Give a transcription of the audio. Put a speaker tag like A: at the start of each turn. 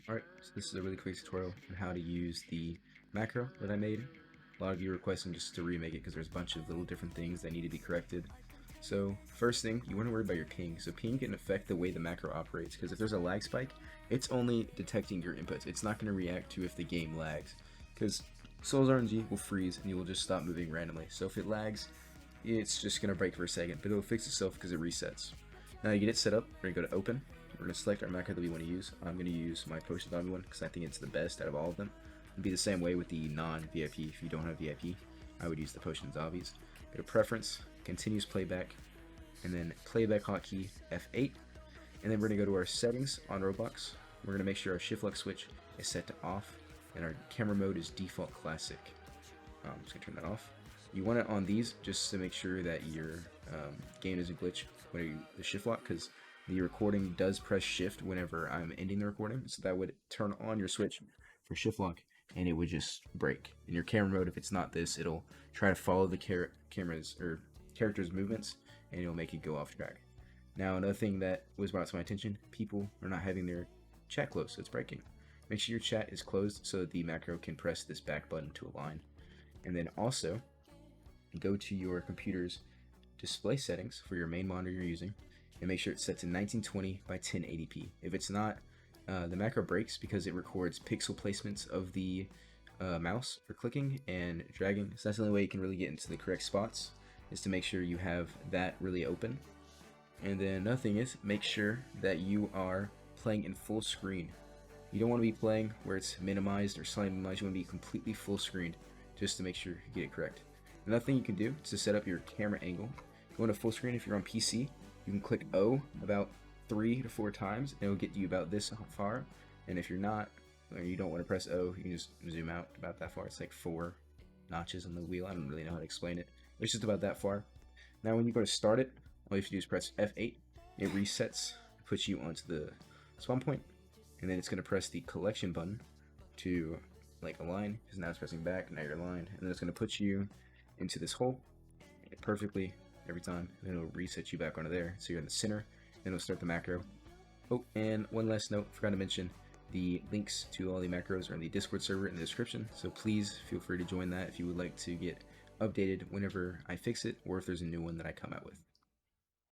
A: Alright, so this is a really quick tutorial on how to use the macro that I made. A lot of you are requesting just to remake it because there's a bunch of little different things that need to be corrected. So first thing, you want to worry about your ping. So ping can affect the way the macro operates, because if there's a lag spike, it's only detecting your inputs. It's not going to react to if the game lags, because Souls RNG will freeze and you will just stop moving randomly. So if it lags, it's just going to break for a second, but it'll fix itself because it resets. Now you get it set up, we're going to go to open. We're going to select our macro that we want to use. I'm going to use my potion zombie one because I think it's the best out of all of them. It'd be the same way with the non-VIP. If you don't have VIP, I would use the potion zombies. Go to preference, continuous playback, and then playback hotkey F8. And then we're going to go to our settings on Roblox. We're going to make sure our shift lock switch is set to off, and our camera mode is default classic. I'm just going to turn that off. You want it on these just to make sure that your game doesn't glitch when you the shift lock, because the recording does press shift whenever I'm ending the recording, so that would turn on your switch for shift lock and it would just break. In your camera mode, if it's not this, it'll try to follow the camera's or character's movements and it'll make it go off track. Now another thing that was brought to my attention, people are not having their chat closed, so it's breaking. Make sure your chat is closed so that the macro can press this back button to align. And then also go to your computer's display settings for your main monitor you're using and make sure it's set to 1920 by 1080p. If it's not, the macro breaks because it records pixel placements of the mouse for clicking and dragging. So that's the only way you can really get into the correct spots, is to make sure you have that really open. And then another thing is, make sure that you are playing in full screen. You don't want to be playing where it's minimized or slightly minimized. You want to be completely full screened just to make sure you get it correct. Another thing you can do is to set up your camera angle. Go into full screen if you're on PC. You can click O about 3 to 4 times and it'll get you about this far. And if you're not, or you don't want to press O, you can just zoom out about that far. It's like 4 notches on the wheel. I don't really know how to explain it. It's just about that far. Now when you go to start it, all you have to do is press F8. It resets, puts you onto the spawn point, and then it's going to press the collection button to like align, because now it's pressing back, now you're aligned, and then it's going to put you into this hole perfectly every time, and then it'll reset you back onto there, so you're in the center, then it'll start the macro. Oh, and one last note, forgot to mention, the links to all the macros are in the Discord server in the description, so please feel free to join that if you would like to get updated whenever I fix it, or if there's a new one that I come out with.